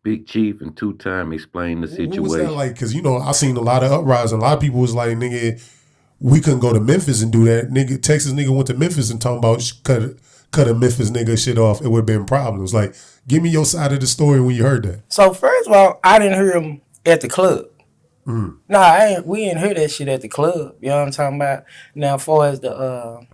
Big Chief and Tyme explained the What was that situation. like? Because I seen a lot of uprising. A lot of people was like, nigga, we couldn't go to Memphis and do that. Nigga, Texas nigga went to Memphis and talking about cut a Memphis nigga shit off. It would have been problems. Like, give me your side of the story when you heard that. So first of all, I didn't hear him at the club. Mm. Nah, we didn't hear that shit at the club. You know what I'm talking about? Now, as far as the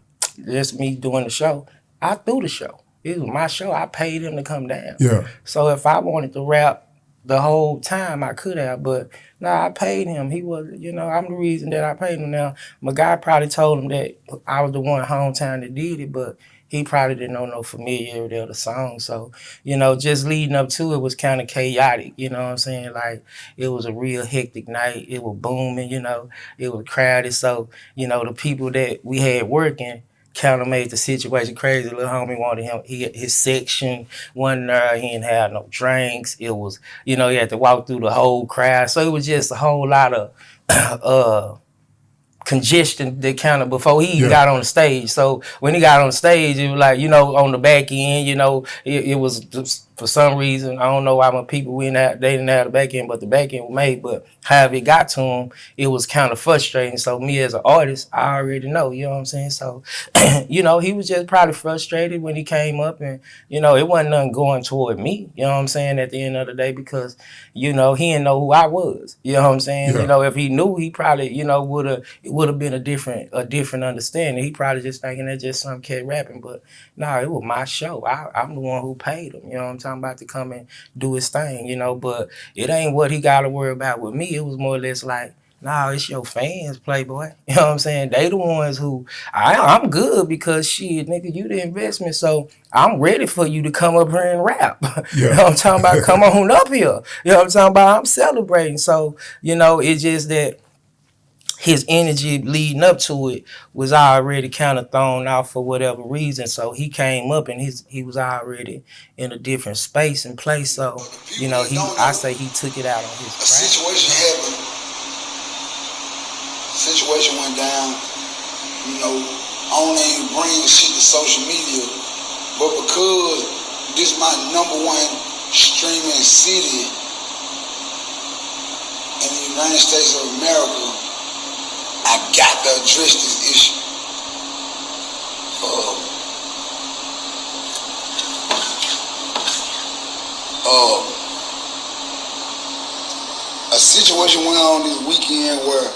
just me doing the show, I threw the show. It was my show. I paid him to come down. Yeah. So if I wanted to rap the whole time, I could have. But I paid him. He was, I'm the reason that I paid him. Now, my guy probably told him that I was the one hometown that did it, but he probably didn't know no familiarity of the song. So, just leading up to it was kind of chaotic. You know what I'm saying? Like, it was a real hectic night. It was booming, it was crowded. So, the people that we had working kind of made the situation crazy. Little homie wanted his section wasn't there. He didn't have no drinks. It was, he had to walk through the whole crowd. So it was just a whole lot of congestion that kind of before he even got on the stage. So when he got on the stage, it was like, on the back end, it was just, for some reason, I don't know why my people they didn't have the back end, but the back end was made. But however it got to him, it was kind of frustrating. So me as an artist, I already know, you know what I'm saying? So, he was just probably frustrated when he came up, and, it wasn't nothing going toward me, you know what I'm saying, at the end of the day, because, he didn't know who I was, you know what I'm saying? Yeah. If he knew, he probably, would have been a different understanding. He probably just thinking that's just some kid rapping, but no, it was my show. I'm the one who paid him, you know what I'm talking about, to come and do his thing, but it ain't what he got to worry about with me. It was more or less like, nah, it's your fans, Playboy. You know what I'm saying? They the ones who, I'm good because shit, nigga, you the investment, so I'm ready for you to come up here and rap. You know what I'm talking about? Come on up here. You know what I'm talking about? I'm celebrating. So, it's just that his energy leading up to it was already kind of thrown out for whatever reason. So he came up and he was already in a different space and place. So, I say he took it out on his a situation happened. Situation went down. I don't even bring shit to social media, but because this is my number one streaming city in the United States of America, I got to address this issue. A situation went on this weekend where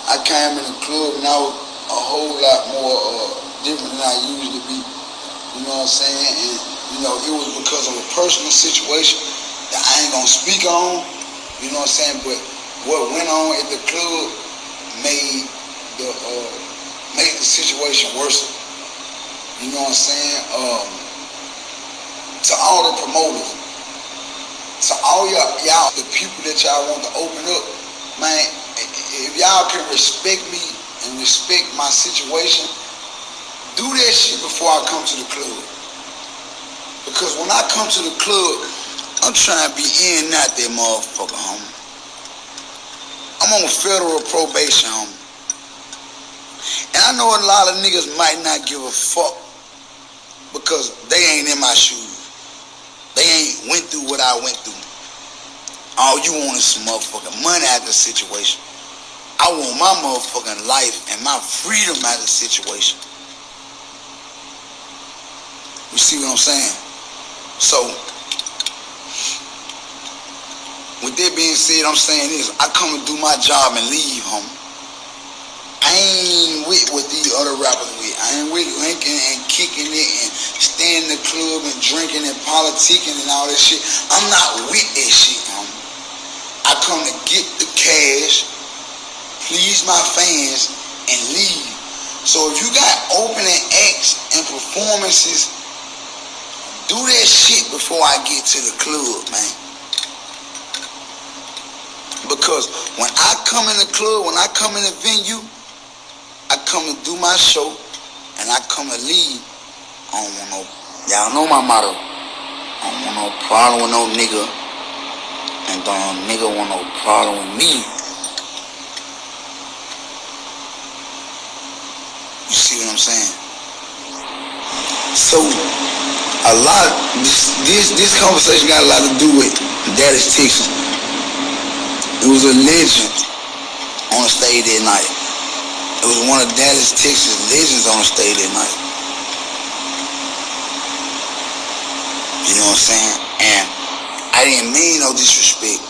I came in the club and I was a whole lot more different than I usually be. You know what I'm saying? And it was because of a personal situation that I ain't gonna speak on. You know what I'm saying? But what went on at the club made the situation worse. You know what I'm saying? To all the promoters, to all y'all, the people that y'all want to open up, man, if y'all can respect me and respect my situation, do that shit before I come to the club. Because when I come to the club, I'm trying to be in and out that motherfucker, homie. I'm on federal probation, homie. And I know a lot of niggas might not give a fuck because they ain't in my shoes. They ain't went through what I went through. All you want is some motherfucking money out of the situation. I want my motherfucking life and my freedom out of the situation. You see what I'm saying? So, with that being said, I'm saying this. I come and do my job and leave, homie. I ain't with what these other rappers with. I ain't with linking and kicking it and staying in the club and drinking and politicking and all that shit. I'm not with that shit, homie. I come to get the cash, please my fans, and leave. So if you got opening acts and performances, do that shit before I get to the club, man. Because when I come in the club, when I come in the venue, I come to do my show and I come to leave. I don't want no, y'all know my motto. I don't want no problem with no nigga, and don't nigga want no problem with me. You see what I'm saying? So a lot, this conversation got a lot to do with Dallas, Texas. It was a legend on the stage that night. It was one of Dallas, Texas legends on the stage that night. You know what I'm saying? And I didn't mean no disrespect.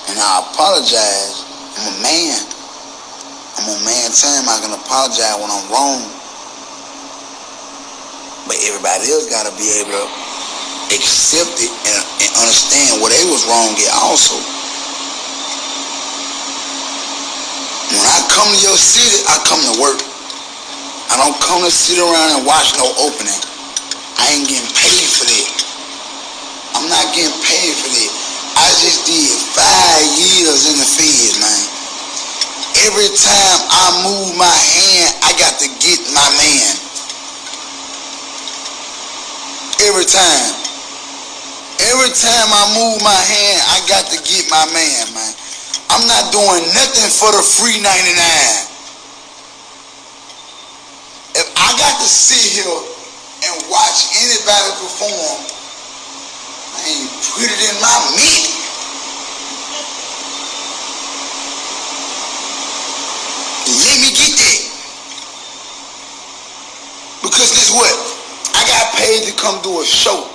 And I apologize. I'm a man. I'm a man time. I can apologize when I'm wrong. But everybody else gotta be able to accept it and understand what they was wrong at also. When I come to your city, I come to work. I don't come to sit around and watch no opening. I ain't getting paid for that. I'm not getting paid for that. I just did 5 years in the feds, man. Every time I move my hand, I got to get my man. Every time. Every time I move my hand, I got to get my man, man. I'm not doing nothing for the free 99. If I got to sit here and watch anybody perform, I ain't put it in my meat. Let me get that. Because guess what? I got paid to come do a show.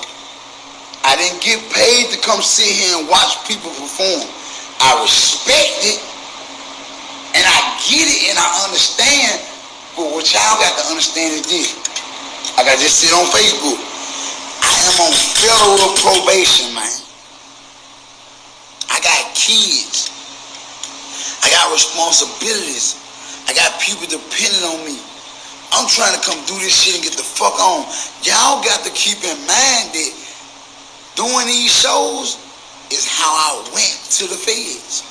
I didn't get paid to come sit here and watch people perform. I respect it, and I get it, and I understand, but what y'all got to understand is this. I got to just sit on Facebook. I am on federal probation, man. I got kids. I got responsibilities. I got people depending on me. I'm trying to come do this shit and get the fuck on. Y'all got to keep in mind that doing these shows is how I went to the feds.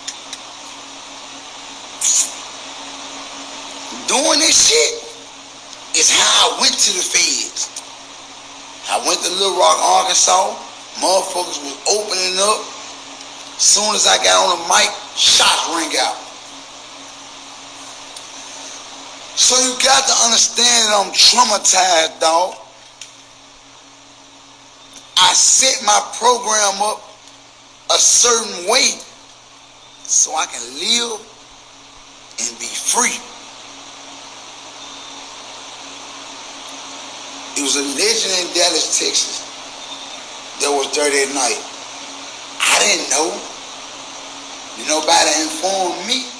Doing this shit is how I went to the feds. I went to Little Rock, Arkansas. Motherfuckers was opening up. Soon as I got on the mic, shots rang out. So you got to understand that I'm traumatized, dog. I set my program up a certain way so I can live and be free. It was a legend in Dallas, Texas that was there that night. I didn't know. Nobody informed me.